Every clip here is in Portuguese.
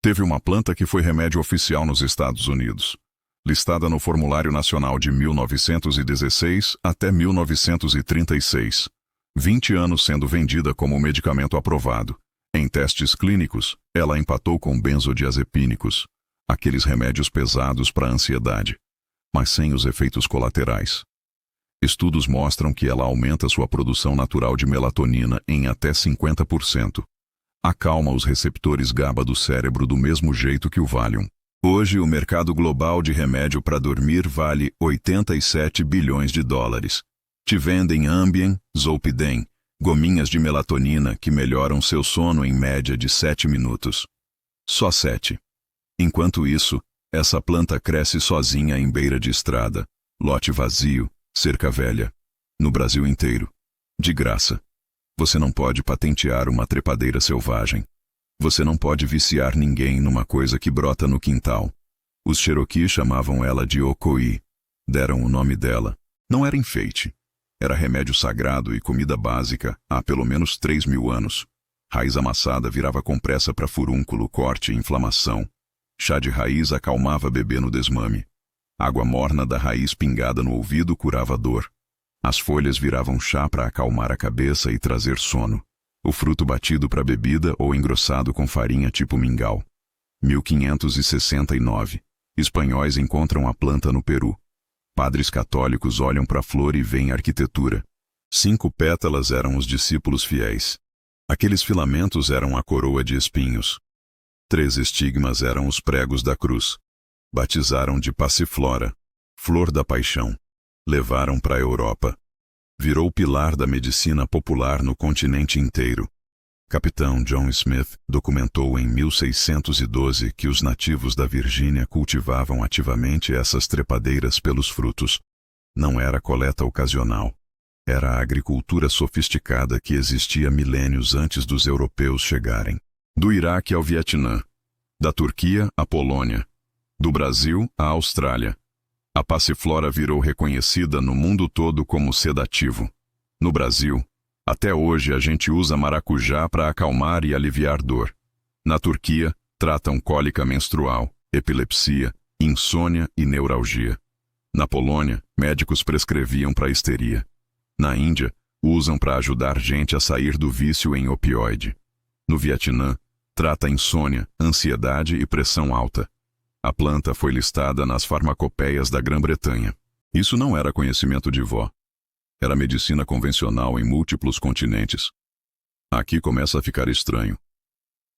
Teve uma planta que foi remédio oficial nos Estados Unidos, listada no Formulário Nacional de 1916 até 1936. 20 anos sendo vendida como medicamento aprovado. Em testes clínicos, ela empatou com benzodiazepínicos, aqueles remédios pesados para a ansiedade, mas sem os efeitos colaterais. Estudos mostram que ela aumenta sua produção natural de melatonina em até 50%. Acalma os receptores GABA do cérebro do mesmo jeito que o Valium. Hoje, o mercado global de remédio para dormir vale 87 bilhões de dólares. Te vendem Ambien, Zolpidem, gominhas de melatonina que melhoram seu sono em média de 7 minutos. Só 7. Enquanto isso, essa planta cresce sozinha em beira de estrada, lote vazio, cerca velha, no Brasil inteiro. De graça. Você não pode patentear uma trepadeira selvagem. Você não pode viciar ninguém numa coisa que brota no quintal. Os Cherokee chamavam ela de Okoi. Deram o nome dela. Não era enfeite. Era remédio sagrado e comida básica há pelo menos 3.000 anos. Raiz amassada virava compressa para furúnculo, corte e inflamação. Chá de raiz acalmava bebê no desmame. Água morna da raiz pingada no ouvido curava dor. As folhas viravam chá para acalmar a cabeça e trazer sono. O fruto batido para bebida ou engrossado com farinha tipo mingau. 1569. Espanhóis encontram a planta no Peru. Padres católicos olham para a flor e veem arquitetura. 5 pétalas eram os discípulos fiéis. Aqueles filamentos eram a coroa de espinhos. 3 estigmas eram os pregos da cruz. Batizaram de passiflora, flor da paixão. Levaram para a Europa. Virou pilar da medicina popular no continente inteiro. Capitão John Smith documentou em 1612 que os nativos da Virgínia cultivavam ativamente essas trepadeiras pelos frutos. Não era coleta ocasional. Era a agricultura sofisticada que existia milênios antes dos europeus chegarem. Do Iraque ao Vietnã. Da Turquia à Polônia. Do Brasil à Austrália. A passiflora virou reconhecida no mundo todo como sedativo. No Brasil, até hoje a gente usa maracujá para acalmar e aliviar dor. Na Turquia, tratam cólica menstrual, epilepsia, insônia e neuralgia. Na Polônia, médicos prescreviam para histeria. Na Índia, usam para ajudar gente a sair do vício em opioide. No Vietnã, trata insônia, ansiedade e pressão alta. A planta foi listada nas farmacopeias da Grã-Bretanha. Isso não era conhecimento de vó. Era medicina convencional em múltiplos continentes. Aqui começa a ficar estranho.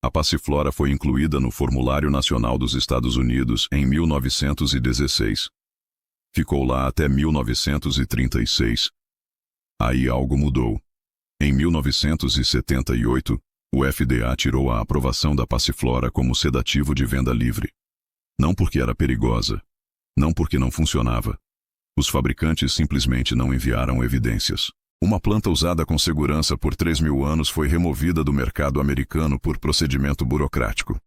A passiflora foi incluída no Formulário Nacional dos Estados Unidos em 1916. Ficou lá até 1936. Aí algo mudou. Em 1978, o FDA tirou a aprovação da passiflora como sedativo de venda livre. Não porque era perigosa. Não porque não funcionava. Os fabricantes simplesmente não enviaram evidências. Uma planta usada com segurança por 3.000 anos foi removida do mercado americano por procedimento burocrático.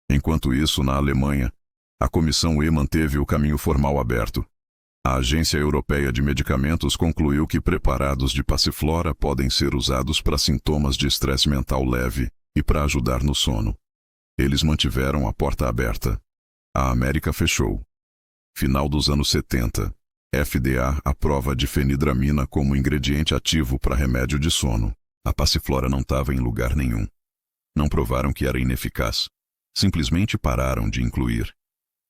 Enquanto isso, na Alemanha, a Comissão E manteve o caminho formal aberto. A Agência Europeia de Medicamentos concluiu que preparados de passiflora podem ser usados para sintomas de estresse mental leve e para ajudar no sono. Eles mantiveram a porta aberta. A América fechou. Final dos anos 70. FDA aprova difenidramina como ingrediente ativo para remédio de sono. A passiflora não estava em lugar nenhum. Não provaram que era ineficaz. Simplesmente pararam de incluir.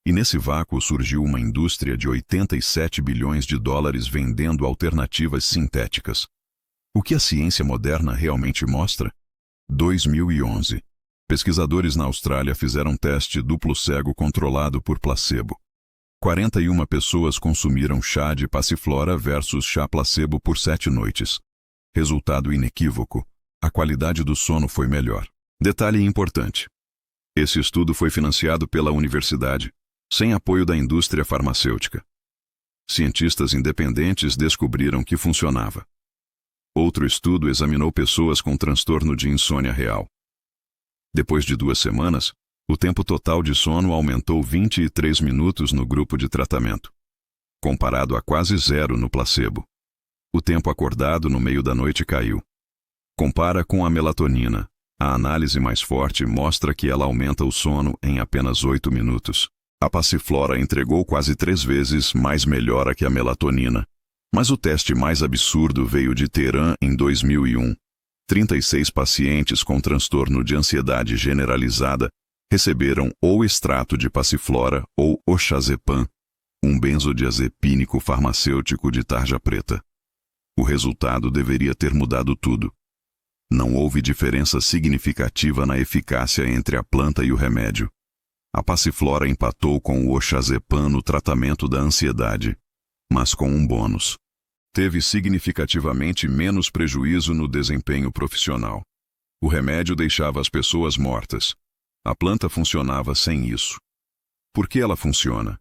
E nesse vácuo surgiu uma indústria de 87 bilhões de dólares vendendo alternativas sintéticas. O que a ciência moderna realmente mostra? 2011. Pesquisadores na Austrália fizeram um teste duplo cego controlado por placebo. 41 pessoas consumiram chá de passiflora versus chá placebo por 7 noites. Resultado inequívoco: a qualidade do sono foi melhor. Detalhe importante: esse estudo foi financiado pela universidade, sem apoio da indústria farmacêutica. Cientistas independentes descobriram que funcionava. Outro estudo examinou pessoas com transtorno de insônia real. Depois de 2 semanas, o tempo total de sono aumentou 23 minutos no grupo de tratamento, comparado a quase 0 no placebo. O tempo acordado no meio da noite caiu. Compara com a melatonina. A análise mais forte mostra que ela aumenta o sono em apenas 8 minutos. A Passiflora entregou quase 3 vezes mais melhora que a melatonina. Mas o teste mais absurdo veio de Teherã em 2001. 36 pacientes com transtorno de ansiedade generalizada receberam ou extrato de Passiflora ou oxazepam, um benzodiazepínico farmacêutico de tarja preta. O resultado deveria ter mudado tudo. Não houve diferença significativa na eficácia entre a planta e o remédio. A Passiflora empatou com o oxazepam no tratamento da ansiedade, mas com um bônus. Teve significativamente menos prejuízo no desempenho profissional. O remédio deixava as pessoas mortas. A planta funcionava sem isso. Por que ela funciona?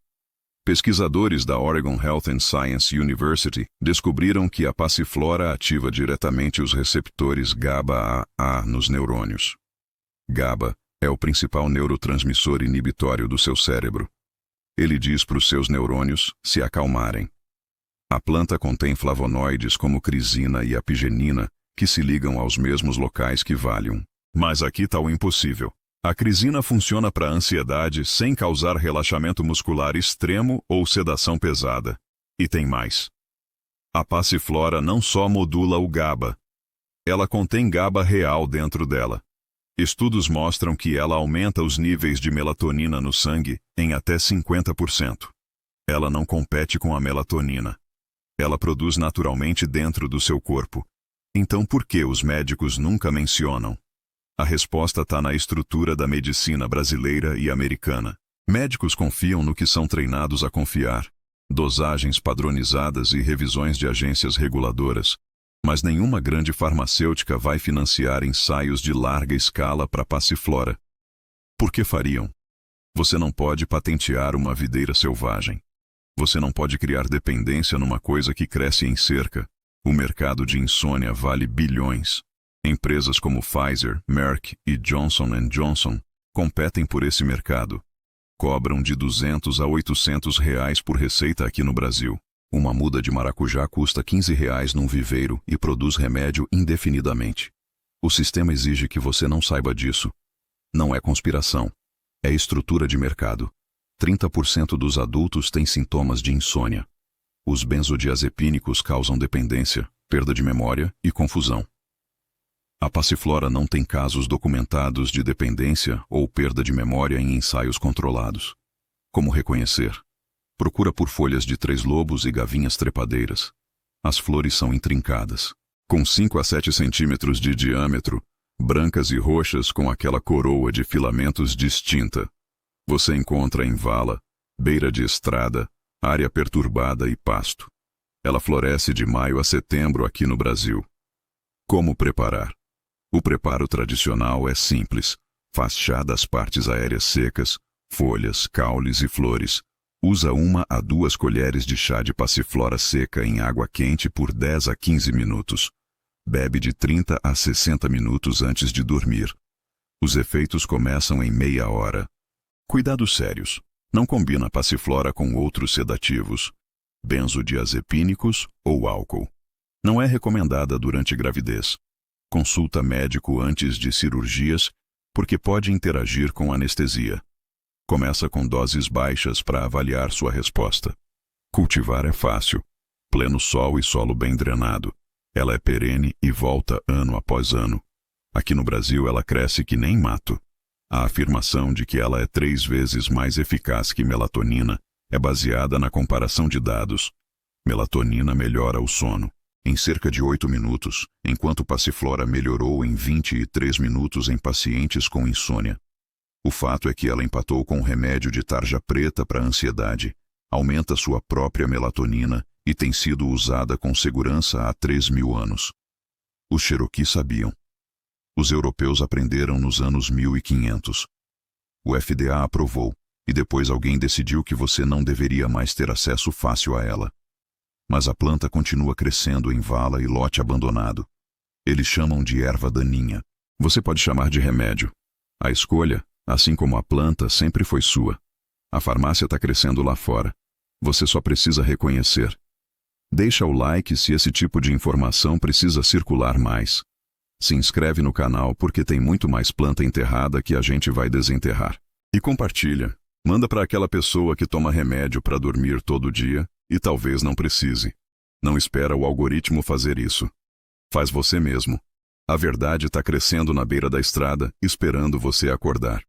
Pesquisadores da Oregon Health and Science University descobriram que a Passiflora ativa diretamente os receptores GABA-A nos neurônios. GABA é o principal neurotransmissor inibitório do seu cérebro. Ele diz para os seus neurônios se acalmarem. A planta contém flavonoides como crisina e apigenina, que se ligam aos mesmos locais que Valium. Mas aqui está o impossível. A crisina funciona para a ansiedade sem causar relaxamento muscular extremo ou sedação pesada. E tem mais. A Passiflora não só modula o GABA. Ela contém GABA real dentro dela. Estudos mostram que ela aumenta os níveis de melatonina no sangue em até 50%. Ela não compete com a melatonina. Ela produz naturalmente dentro do seu corpo. Então por que os médicos nunca mencionam? A resposta está na estrutura da medicina brasileira e americana. Médicos confiam no que são treinados a confiar, dosagens padronizadas e revisões de agências reguladoras. Mas nenhuma grande farmacêutica vai financiar ensaios de larga escala para Passiflora. Por que fariam? Você não pode patentear uma videira selvagem. Você não pode criar dependência numa coisa que cresce em cerca. O mercado de insônia vale bilhões. Empresas como Pfizer, Merck e Johnson & Johnson competem por esse mercado. Cobram de R$200 a R$800 por receita aqui no Brasil. Uma muda de maracujá custa R$15 num viveiro e produz remédio indefinidamente. O sistema exige que você não saiba disso. Não é conspiração. É estrutura de mercado. 30% dos adultos têm sintomas de insônia. Os benzodiazepínicos causam dependência, perda de memória e confusão. A Passiflora não tem casos documentados de dependência ou perda de memória em ensaios controlados. Como reconhecer? Procura por folhas de 3 lobos e gavinhas trepadeiras. As flores são intrincadas, com 5 a 7 centímetros de diâmetro, brancas e roxas com aquela coroa de filamentos distinta. Você encontra em vala, beira de estrada, área perturbada e pasto. Ela floresce de maio a setembro aqui no Brasil. Como preparar? O preparo tradicional é simples. Faz chá das partes aéreas secas, folhas, caules e flores. Usa 1 a 2 colheres de chá de Passiflora seca em água quente por 10 a 15 minutos. Bebe de 30 a 60 minutos antes de dormir. Os efeitos começam em meia hora. Cuidados sérios. Não combina Passiflora com outros sedativos, benzodiazepínicos ou álcool. Não é recomendada durante gravidez. Consulta médico antes de cirurgias, porque pode interagir com anestesia. Começa com doses baixas para avaliar sua resposta. Cultivar é fácil. Pleno sol e solo bem drenado. Ela é perene e volta ano após ano. Aqui no Brasil ela cresce que nem mato. A afirmação de que ela é 3 vezes mais eficaz que melatonina é baseada na comparação de dados. Melatonina melhora o sono em cerca de 8 minutos, enquanto Passiflora melhorou em 23 minutos em pacientes com insônia. O fato é que ela empatou com o remédio de tarja preta para ansiedade, aumenta sua própria melatonina e tem sido usada com segurança há 3.000 anos. Os Cherokee sabiam. Os europeus aprenderam nos anos 1500. O FDA aprovou, e depois alguém decidiu que você não deveria mais ter acesso fácil a ela. Mas a planta continua crescendo em vala e lote abandonado. Eles chamam de erva daninha. Você pode chamar de remédio. A escolha, assim como a planta, sempre foi sua. A farmácia está crescendo lá fora. Você só precisa reconhecer. Deixa o like se esse tipo de informação precisa circular mais. Se inscreve no canal porque tem muito mais planta enterrada que a gente vai desenterrar. E compartilha. Manda para aquela pessoa que toma remédio para dormir todo dia e talvez não precise. Não espera o algoritmo fazer isso. Faz você mesmo. A verdade está crescendo na beira da estrada, esperando você acordar.